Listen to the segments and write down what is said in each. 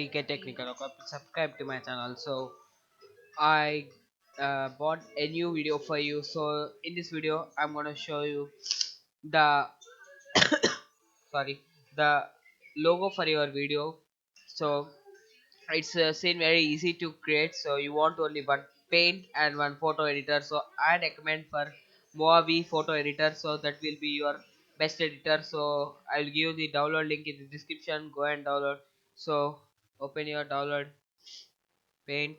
DK Technical. Subscribe to my channel. So I bought a new video for you. So in this video, I'm gonna show you the sorry the logo for your video. So it's seen very easy to create. So you want only one paint and one photo editor. So I recommend for Moavi photo editor. So that will be your best editor. So I'll give you the download link in the description. Go and download. So open your download paint.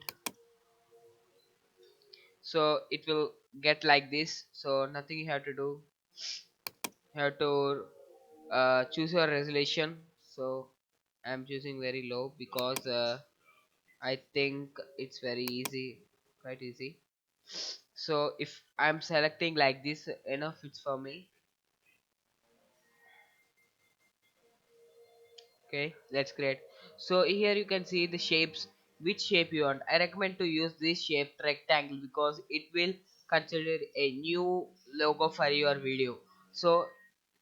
So it will get like this. So nothing you have to do. You have to choose your resolution. So I'm choosing very low because I think it's very easy, quite easy. So if I'm selecting like this, enough it's for me. Okay, that's great. So here you can see the shapes, which shape you want. I recommend to use this shape rectangle because it will consider a new logo for your video. So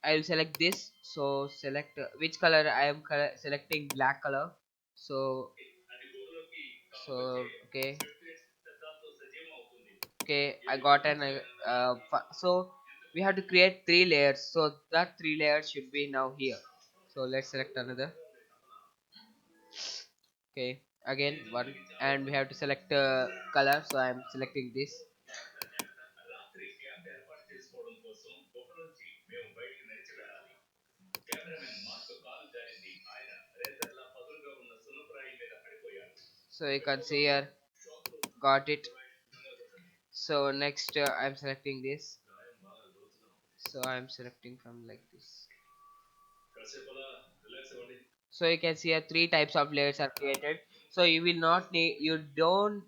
I will select this. So select which color. I am selecting black color. So okay, okay, I got an so we have to create three layers. So that three layers should be now here. So let's select another. Okay, again one, and we have to select color. So I'm selecting this. So you can see here, got it. So next I'm selecting this. So I'm selecting from like this. So you can see here three types of layers are created. So you will not need, you don't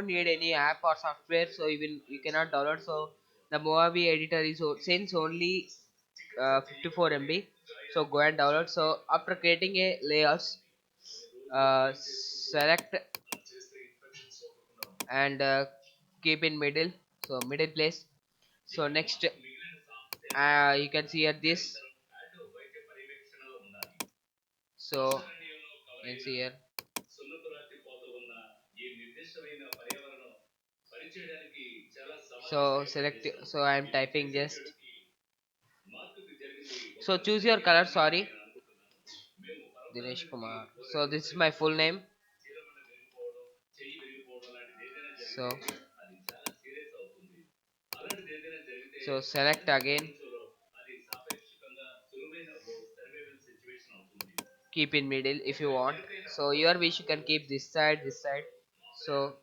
need any app or software. So you cannot download. So the Moavi editor is since only 54 MB. So go and download. So after creating a layers, select and keep in middle. So middle place. So next you can see here this. So you can see here. So select. So I'm typing just. So choose your color. Sorry, Dinesh Kumar. So this is my full name. So select again. Keep in middle if you want. So your wish you can keep this side, this side. So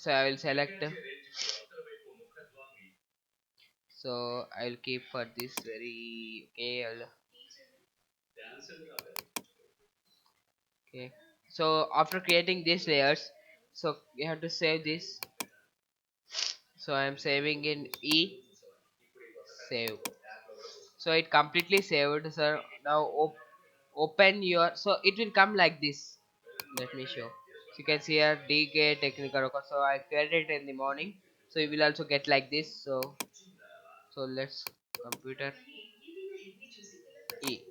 I will select. So I'll keep for this very okay. Okay. So after creating these layers, so you have to save this. So I am saving in E. Save. So it completely saved. So now open your. So it will come like this. Let me show. So you can see here DK technical record. So I created it in the morning. So you will also get like this. So let's computer E.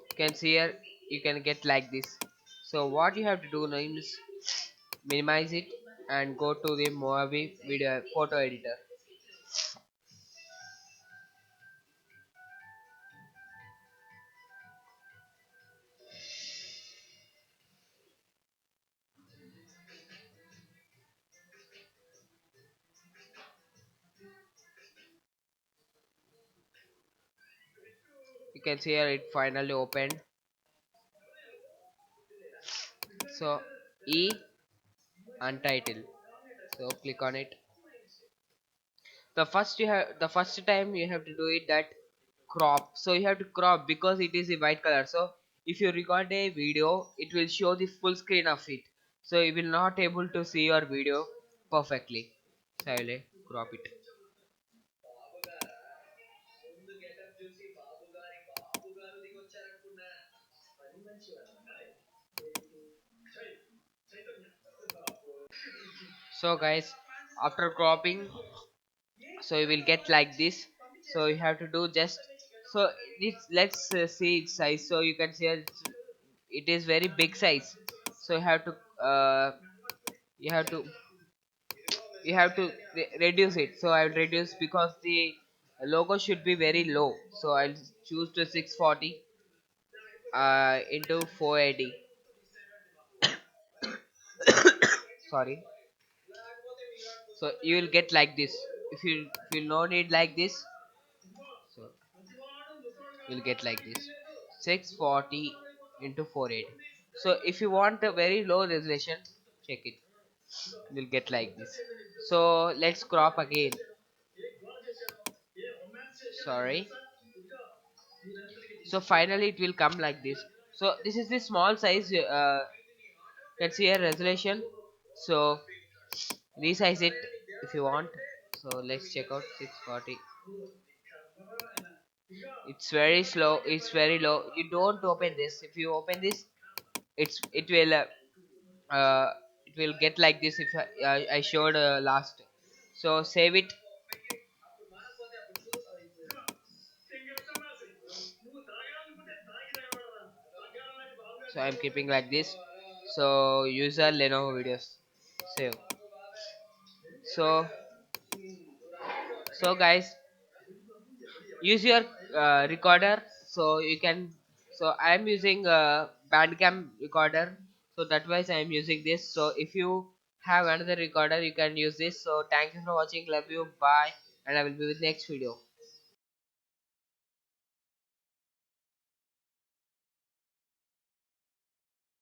You can see here you can get like this. So what you have to do now is minimize it and go to the Moavi video photo editor. You can see here it finally opened. So E untitled. So click on it. The first time you have to do it that crop. So you have to crop because it is a white color. So if you record a video, it will show the full screen of it. So you will not able to see your video perfectly. So I will crop it. So guys, after cropping, so you will get like this. So you have to do just. So let's see its size. So you can see it is very big size, so uh, you have to reduce it. So I'll reduce because the logo should be very low, so I'll choose to 640 into 480. Sorry. So you will get like this. If you no need like this, so you'll get like this, 640 into 480. So if you want a very low resolution, check it, you'll get like this. So let's crop again. Sorry. So finally it will come like this. So this is the small size. Let's see a resolution. So resize it if you want. So let's check out 640. It's very slow, it's very low. You don't open this. If you open this, uh, it will get like this. If I showed last. So save it. So I'm keeping like this. So user Lenovo videos, save. So so guys, use your recorder. So you can, so I am using bandcam recorder, so that why I am using this. So if you have another recorder, you can use this. So thank you for watching, love you, bye, and I will be with next video.